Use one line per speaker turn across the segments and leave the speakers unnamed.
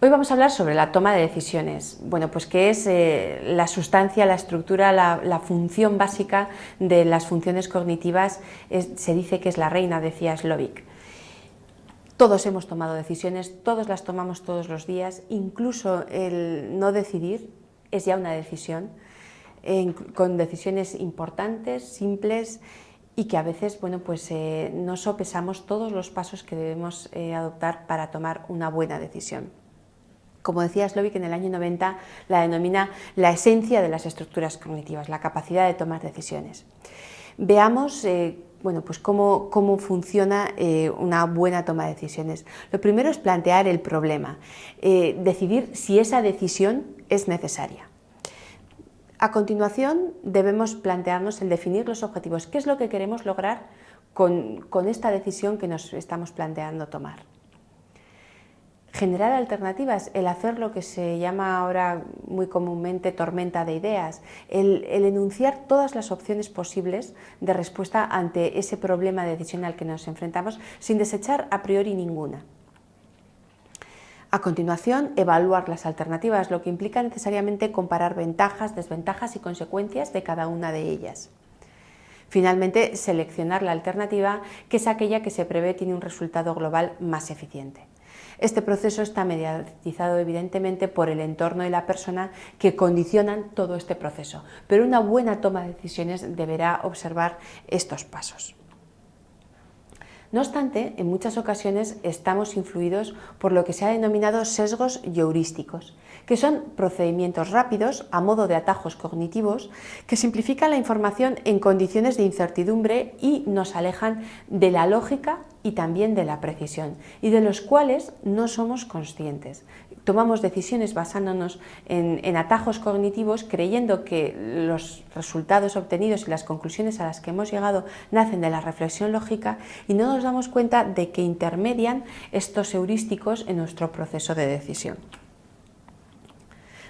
Hoy vamos a hablar sobre la toma de decisiones, bueno, pues que es la sustancia, la estructura, la función básica de las funciones cognitivas, se dice que es la reina, decía Slovic. Todos hemos tomado decisiones, todos las tomamos todos los días, incluso el no decidir es ya una decisión, con decisiones importantes, simples, y que a veces, bueno, pues no sopesamos todos los pasos que debemos adoptar para tomar una buena decisión. Como decía Slovic, en el año 90 la denomina la esencia de las estructuras cognitivas, la capacidad de tomar decisiones. Veamos bueno, pues cómo funciona una buena toma de decisiones. Lo primero es plantear el problema, decidir si esa decisión es necesaria. A continuación debemos plantearnos el definir los objetivos. ¿Qué es lo que queremos lograr con esta decisión que nos estamos planteando tomar? Generar alternativas, el hacer lo que se llama ahora muy comúnmente tormenta de ideas, el enunciar todas las opciones posibles de respuesta ante ese problema de decisión al que nos enfrentamos sin desechar a priori ninguna. A continuación, evaluar las alternativas, lo que implica necesariamente comparar ventajas, desventajas y consecuencias de cada una de ellas. Finalmente, seleccionar la alternativa, que es aquella que se prevé tiene un resultado global más eficiente. Este proceso está mediatizado evidentemente por el entorno y la persona que condicionan todo este proceso, pero una buena toma de decisiones deberá observar estos pasos. No obstante, en muchas ocasiones estamos influidos por lo que se ha denominado sesgos y heurísticos, que son procedimientos rápidos, a modo de atajos cognitivos, que simplifican la información en condiciones de incertidumbre y nos alejan de la lógica y también de la precisión, y de los cuales no somos conscientes. Tomamos decisiones basándonos en atajos cognitivos, creyendo que los resultados obtenidos y las conclusiones a las que hemos llegado nacen de la reflexión lógica y no nos damos cuenta de que intermedian estos heurísticos en nuestro proceso de decisión.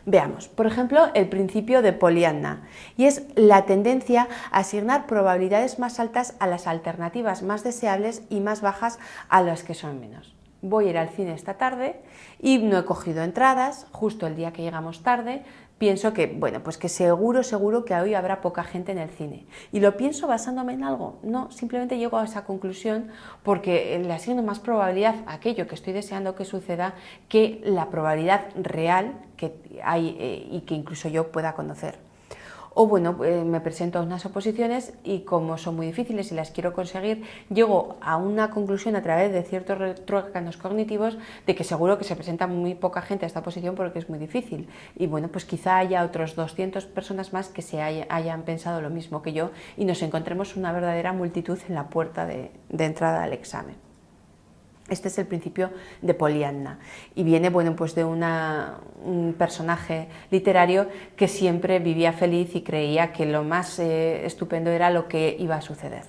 Veamos, por ejemplo, el principio de Pollyanna, y es la tendencia a asignar probabilidades más altas a las alternativas más deseables y más bajas a las que son menos. Voy a ir al cine esta tarde y no he cogido entradas, justo el día que llegamos tarde, pienso que, bueno, pues que seguro que hoy habrá poca gente en el cine. ¿Y lo pienso basándome en algo? No, simplemente llego a esa conclusión porque le asigno más probabilidad a aquello que estoy deseando que suceda que la probabilidad real que hay y que incluso yo pueda conocer. O bueno, me presento a unas oposiciones y como son muy difíciles y las quiero conseguir, llego a una conclusión a través de ciertos retrógrados cognitivos de que seguro que se presenta muy poca gente a esta oposición porque es muy difícil. Y bueno, pues quizá haya otros 200 personas más que hayan pensado lo mismo que yo y nos encontremos una verdadera multitud en la puerta de entrada al examen. Este es el principio de Pollyanna y viene, bueno, pues de un personaje literario que siempre vivía feliz y creía que lo más estupendo era lo que iba a suceder.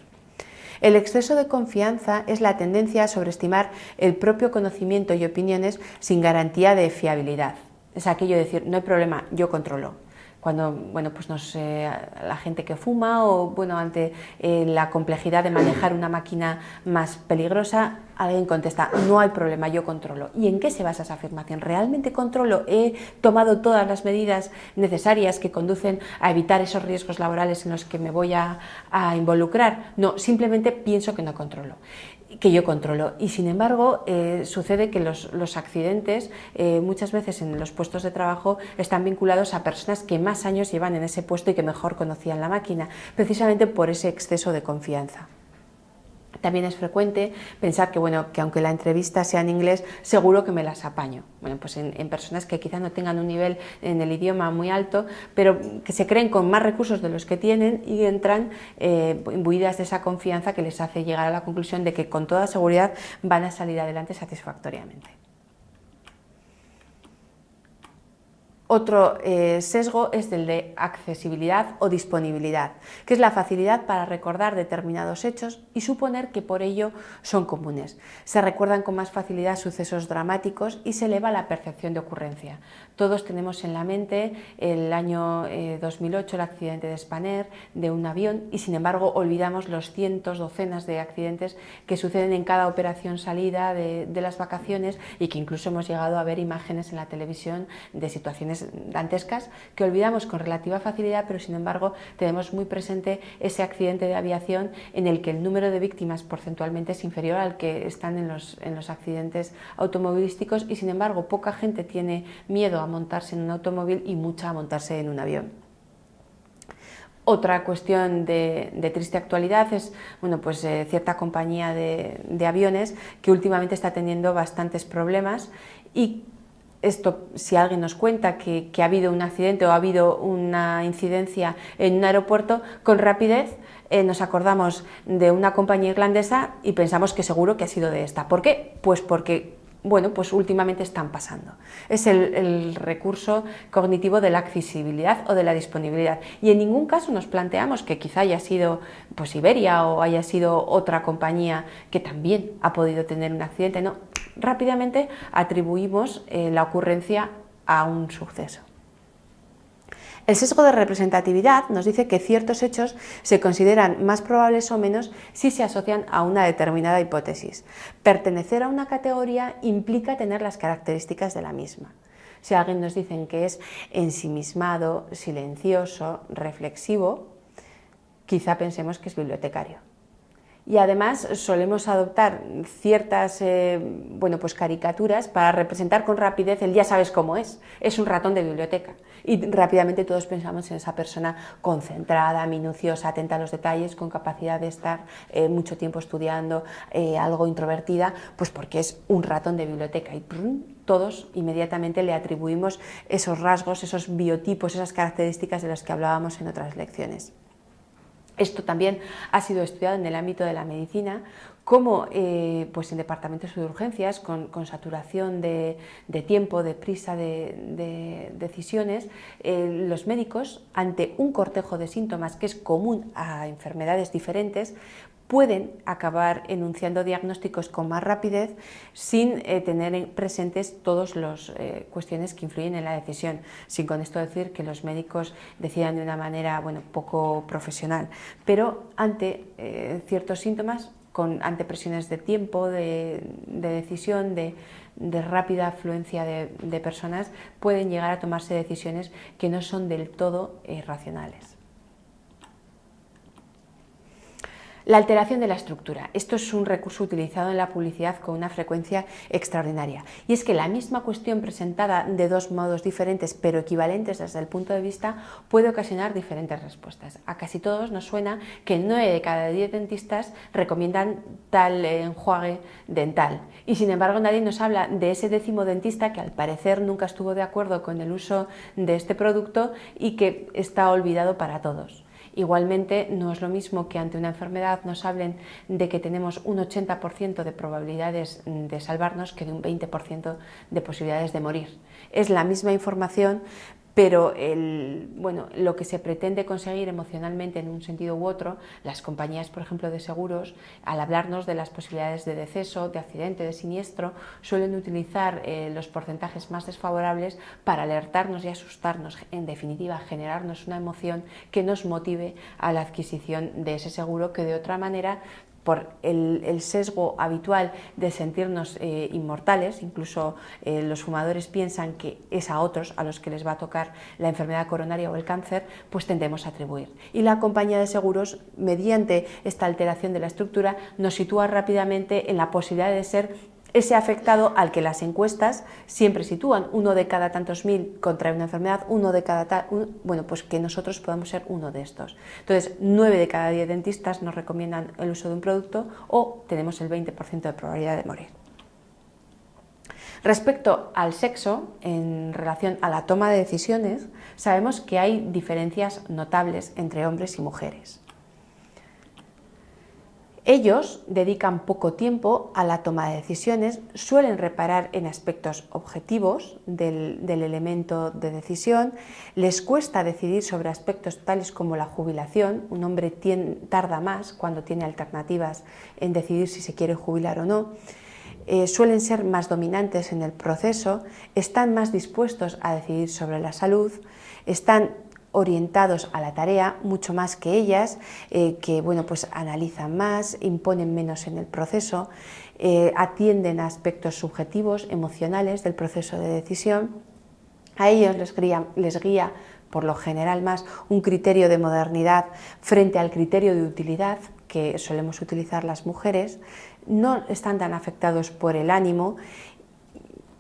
El exceso de confianza es la tendencia a sobreestimar el propio conocimiento y opiniones sin garantía de fiabilidad. Es aquello de decir, no hay problema, yo controlo. Cuando, bueno, pues la gente que fuma o, bueno, ante la complejidad de manejar una máquina más peligrosa, alguien contesta, no hay problema, yo controlo. ¿Y en qué se basa esa afirmación? ¿Realmente controlo? ¿He tomado todas las medidas necesarias que conducen a evitar esos riesgos laborales en los que me voy a involucrar? No, simplemente pienso que no controlo, que yo controlo. Y sin embargo, sucede que los accidentes muchas veces en los puestos de trabajo están vinculados a personas que más años llevan en ese puesto y que mejor conocían la máquina, precisamente por ese exceso de confianza. También es frecuente pensar que, bueno, que aunque la entrevista sea en inglés, seguro que me las apaño. Bueno, pues en personas que quizás no tengan un nivel en el idioma muy alto, pero que se creen con más recursos de los que tienen y entran imbuidas de esa confianza que les hace llegar a la conclusión de que con toda seguridad van a salir adelante satisfactoriamente. Otro sesgo es el de accesibilidad o disponibilidad, que es la facilidad para recordar determinados hechos y suponer que por ello son comunes. Se recuerdan con más facilidad sucesos dramáticos y se eleva la percepción de ocurrencia. Todos tenemos en la mente el año 2008, el accidente de Spanair, de un avión, y sin embargo olvidamos los cientos, docenas de accidentes que suceden en cada operación salida de las vacaciones, y que incluso hemos llegado a ver imágenes en la televisión de situaciones dantescas que olvidamos con relativa facilidad, pero sin embargo tenemos muy presente ese accidente de aviación en el que el número de víctimas porcentualmente es inferior al que están en los accidentes automovilísticos, y sin embargo poca gente tiene miedo a montarse en un automóvil y mucha a montarse en un avión. Otra cuestión de triste actualidad es cierta compañía de aviones que últimamente está teniendo bastantes problemas, y esto, si alguien nos cuenta que ha habido un accidente o ha habido una incidencia en un aeropuerto, con rapidez nos acordamos de una compañía irlandesa y pensamos que seguro que ha sido de esta. ¿Por qué? Pues porque últimamente están pasando. Es el recurso cognitivo de la accesibilidad o de la disponibilidad, y en ningún caso nos planteamos que quizá haya sido Iberia o haya sido otra compañía que también ha podido tener un accidente. No, rápidamente atribuimos la ocurrencia a un suceso. El sesgo de representatividad nos dice que ciertos hechos se consideran más probables o menos si se asocian a una determinada hipótesis. Pertenecer a una categoría implica tener las características de la misma. Si alguien nos dice que es ensimismado, silencioso, reflexivo, quizá pensemos que es bibliotecario. Y además solemos adoptar ciertas caricaturas para representar con rapidez el ya sabes cómo es un ratón de biblioteca, y rápidamente todos pensamos en esa persona concentrada, minuciosa, atenta a los detalles, con capacidad de estar mucho tiempo estudiando, algo introvertida, pues porque es un ratón de biblioteca, y todos inmediatamente le atribuimos esos rasgos, esos biotipos, esas características de las que hablábamos en otras lecciones. Esto también ha sido estudiado en el ámbito de la medicina, como en departamentos de urgencias con saturación de tiempo, de prisa, de decisiones, los médicos, ante un cortejo de síntomas que es común a enfermedades diferentes, pueden acabar enunciando diagnósticos con más rapidez sin tener presentes todas las cuestiones que influyen en la decisión, sin con esto decir que los médicos decidan de una manera poco profesional, pero ante ciertos síntomas, ante presiones de tiempo, de decisión, de rápida afluencia de personas, pueden llegar a tomarse decisiones que no son del todo racionales. La alteración de la estructura. Esto es un recurso utilizado en la publicidad con una frecuencia extraordinaria. Y es que la misma cuestión presentada de dos modos diferentes pero equivalentes desde el punto de vista puede ocasionar diferentes respuestas. A casi todos nos suena que 9 de cada 10 dentistas recomiendan tal enjuague dental. Y sin embargo nadie nos habla de ese 10º dentista que al parecer nunca estuvo de acuerdo con el uso de este producto y que está olvidado para todos. Igualmente, no es lo mismo que ante una enfermedad nos hablen de que tenemos un 80% de probabilidades de salvarnos que de un 20% de posibilidades de morir. Es la misma información, pero lo que se pretende conseguir emocionalmente en un sentido u otro, las compañías, por ejemplo, de seguros, al hablarnos de las posibilidades de deceso, de accidente, de siniestro, suelen utilizar los porcentajes más desfavorables para alertarnos y asustarnos, en definitiva, generarnos una emoción que nos motive a la adquisición de ese seguro, que de otra manera, por el sesgo habitual de sentirnos inmortales, incluso los fumadores piensan que es a otros a los que les va a tocar la enfermedad coronaria o el cáncer, pues tendemos a atribuir. Y la compañía de seguros, mediante esta alteración de la estructura, nos sitúa rápidamente en la posibilidad de ser ese afectado al que las encuestas siempre sitúan, 1 de cada tantos mil contrae una enfermedad, 1 de cada pues que nosotros podamos ser uno de estos. Entonces, 9 de cada 10 dentistas nos recomiendan el uso de un producto, o tenemos el 20% de probabilidad de morir. Respecto al sexo, en relación a la toma de decisiones, sabemos que hay diferencias notables entre hombres y mujeres. Ellos dedican poco tiempo a la toma de decisiones, suelen reparar en aspectos objetivos del elemento de decisión, les cuesta decidir sobre aspectos tales como la jubilación. Un hombre tarda más cuando tiene alternativas en decidir si se quiere jubilar o no. Suelen ser más dominantes en el proceso, están más dispuestos a decidir sobre la salud, están orientados a la tarea mucho más que ellas, que bueno, pues analizan más, imponen menos en el proceso, atienden a aspectos subjetivos, emocionales del proceso de decisión. A ellos les guía por lo general más un criterio de modernidad frente al criterio de utilidad que solemos utilizar las mujeres. No están tan afectados por el ánimo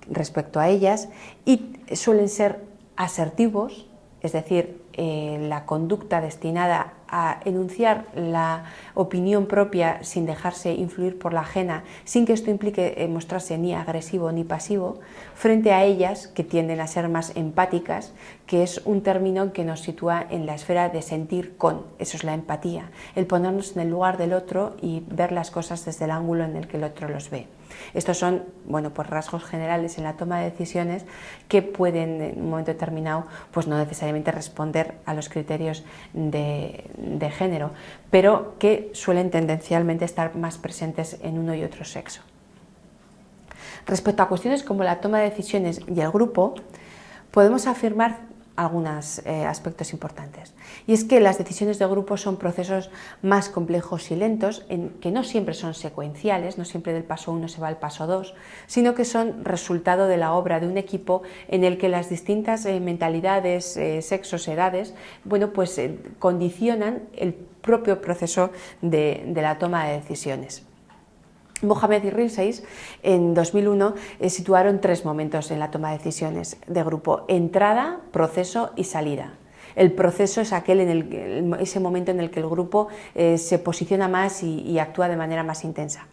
respecto a ellas y suelen ser asertivos, es decir, la conducta destinada a enunciar la opinión propia sin dejarse influir por la ajena, sin que esto implique mostrarse ni agresivo ni pasivo, frente a ellas que tienden a ser más empáticas, que es un término que nos sitúa en la esfera de sentir con, eso es la empatía, el ponernos en el lugar del otro y ver las cosas desde el ángulo en el que el otro los ve. Estos son, bueno, pues rasgos generales en la toma de decisiones que pueden en un momento determinado pues no necesariamente responder a los criterios de género, pero que suelen tendencialmente estar más presentes en uno y otro sexo. Respecto a cuestiones como la toma de decisiones y el grupo, podemos afirmar algunos aspectos importantes. Y es que las decisiones de grupo son procesos más complejos y lentos, que no siempre son secuenciales, no siempre del paso 1 se va al paso 2, sino que son resultado de la obra de un equipo en el que las distintas mentalidades, sexos, edades, bueno, pues condicionan el propio proceso de la toma de decisiones. Mohamed y Rinseis en 2001 situaron 3 momentos en la toma de decisiones de grupo: entrada, proceso y salida. El proceso es ese momento en el que el grupo se posiciona más y actúa de manera más intensa.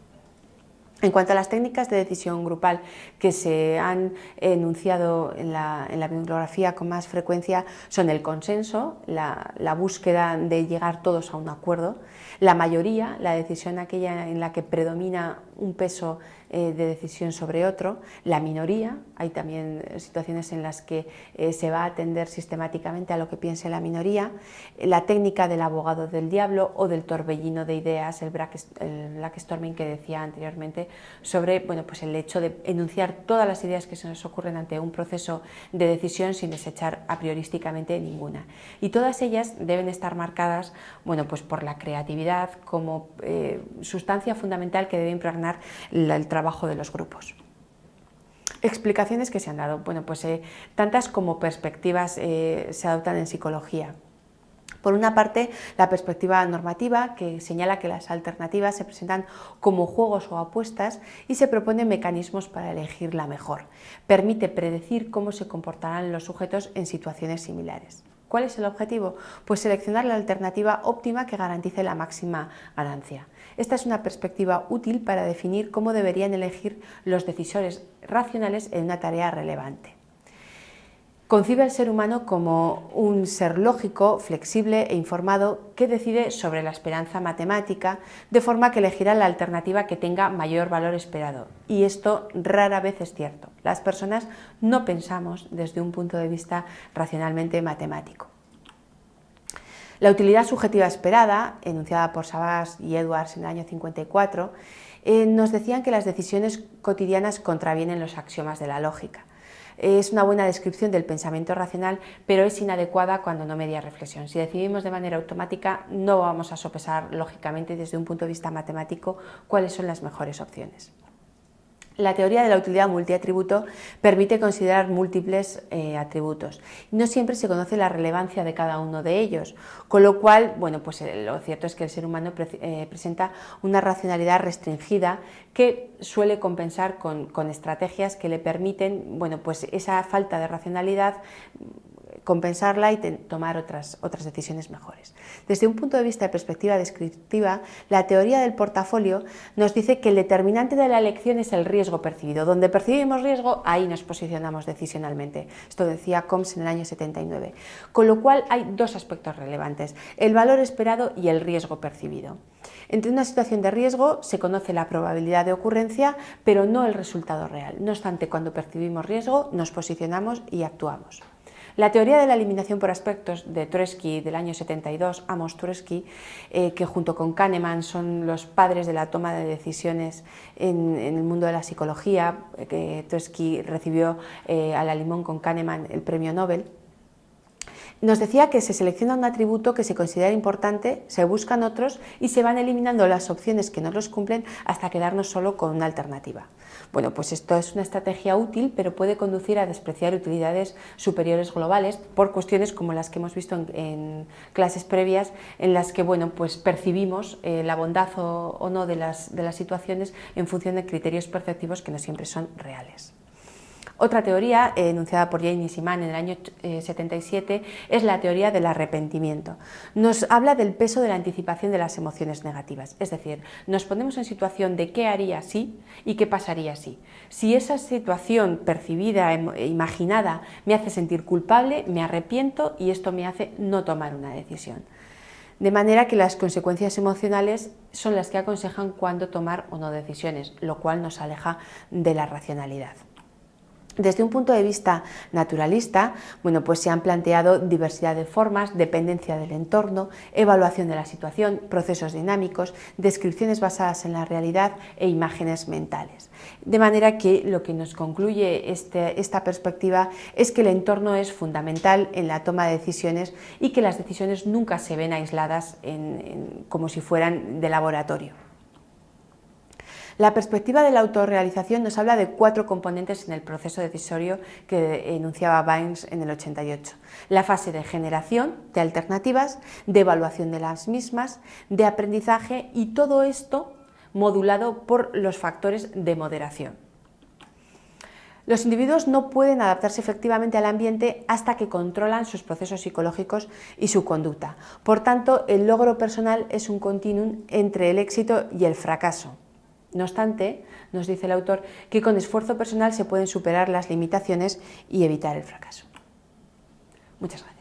En cuanto a las técnicas de decisión grupal que se han enunciado en la bibliografía con más frecuencia son el consenso, la búsqueda de llegar todos a un acuerdo, la mayoría, la decisión aquella en la que predomina un peso de decisión sobre otro, la minoría, hay también situaciones en las que se va a atender sistemáticamente a lo que piense la minoría, la técnica del abogado del diablo o del torbellino de ideas, el brainstorming que decía anteriormente, sobre bueno, pues el hecho de enunciar todas las ideas que se nos ocurren ante un proceso de decisión sin desechar a priorísticamente ninguna. Y todas ellas deben estar marcadas bueno, pues por la creatividad como sustancia fundamental que debe impregnar el trabajo de los grupos. Explicaciones que se han dado, bueno, pues tantas como perspectivas se adoptan en psicología. Por una parte, la perspectiva normativa, que señala que las alternativas se presentan como juegos o apuestas y se proponen mecanismos para elegir la mejor. Permite predecir cómo se comportarán los sujetos en situaciones similares. ¿Cuál es el objetivo? Pues seleccionar la alternativa óptima que garantice la máxima ganancia. Esta es una perspectiva útil para definir cómo deberían elegir los decisores racionales en una tarea relevante. Concibe al ser humano como un ser lógico, flexible e informado que decide sobre la esperanza matemática, de forma que elegirá la alternativa que tenga mayor valor esperado. Y esto rara vez es cierto. Las personas no pensamos desde un punto de vista racionalmente matemático. La utilidad subjetiva esperada, enunciada por Savage y Edwards en el año 54, nos decían que las decisiones cotidianas contravienen los axiomas de la lógica. Es una buena descripción del pensamiento racional, pero es inadecuada cuando no media reflexión. Si decidimos de manera automática, no vamos a sopesar lógicamente desde un punto de vista matemático cuáles son las mejores opciones. La teoría de la utilidad multiatributo permite considerar múltiples atributos. No siempre se conoce la relevancia de cada uno de ellos, con lo cual, bueno, pues lo cierto es que el ser humano presenta una racionalidad restringida que suele compensar con estrategias que le permiten, bueno, pues esa falta de racionalidad compensarla y tomar otras decisiones mejores. Desde un punto de vista de perspectiva descriptiva, la teoría del portafolio nos dice que el determinante de la elección es el riesgo percibido. Donde percibimos riesgo, ahí nos posicionamos decisionalmente. Esto decía Combs en el año 79. Con lo cual hay dos aspectos relevantes, el valor esperado y el riesgo percibido. Entre una situación de riesgo se conoce la probabilidad de ocurrencia, pero no el resultado real. No obstante, cuando percibimos riesgo, nos posicionamos y actuamos. La teoría de la eliminación por aspectos de Tversky del año 72, Amos Tversky, que junto con Kahneman son los padres de la toma de decisiones en el mundo de la psicología, que Tversky recibió a la limón con Kahneman el premio Nobel, nos decía que se selecciona un atributo que se considera importante, se buscan otros y se van eliminando las opciones que no los cumplen hasta quedarnos solo con una alternativa. Bueno, pues esto es una estrategia útil, pero puede conducir a despreciar utilidades superiores globales por cuestiones como las que hemos visto en clases previas, en las que bueno, pues percibimos la bondad o no de las situaciones en función de criterios perceptivos que no siempre son reales. Otra teoría, enunciada por James y Mann en el año 77, es la teoría del arrepentimiento. Nos habla del peso de la anticipación de las emociones negativas, es decir, nos ponemos en situación de qué haría si y qué pasaría si. Si esa situación percibida, imaginada, me hace sentir culpable, me arrepiento y esto me hace no tomar una decisión. De manera que las consecuencias emocionales son las que aconsejan cuándo tomar o no decisiones, lo cual nos aleja de la racionalidad. Desde un punto de vista naturalista, bueno, pues se han planteado diversidad de formas, dependencia del entorno, evaluación de la situación, procesos dinámicos, descripciones basadas en la realidad e imágenes mentales. De manera que lo que nos concluye esta perspectiva es que el entorno es fundamental en la toma de decisiones y que las decisiones nunca se ven aisladas como si fueran de laboratorio. La perspectiva de la autorrealización nos habla de 4 componentes en el proceso decisorio que enunciaba Baynes en el 88. La fase de generación de alternativas, de evaluación de las mismas, de aprendizaje y todo esto modulado por los factores de moderación. Los individuos no pueden adaptarse efectivamente al ambiente hasta que controlan sus procesos psicológicos y su conducta. Por tanto, el logro personal es un continuum entre el éxito y el fracaso. No obstante, nos dice el autor que con esfuerzo personal se pueden superar las limitaciones y evitar el fracaso. Muchas gracias.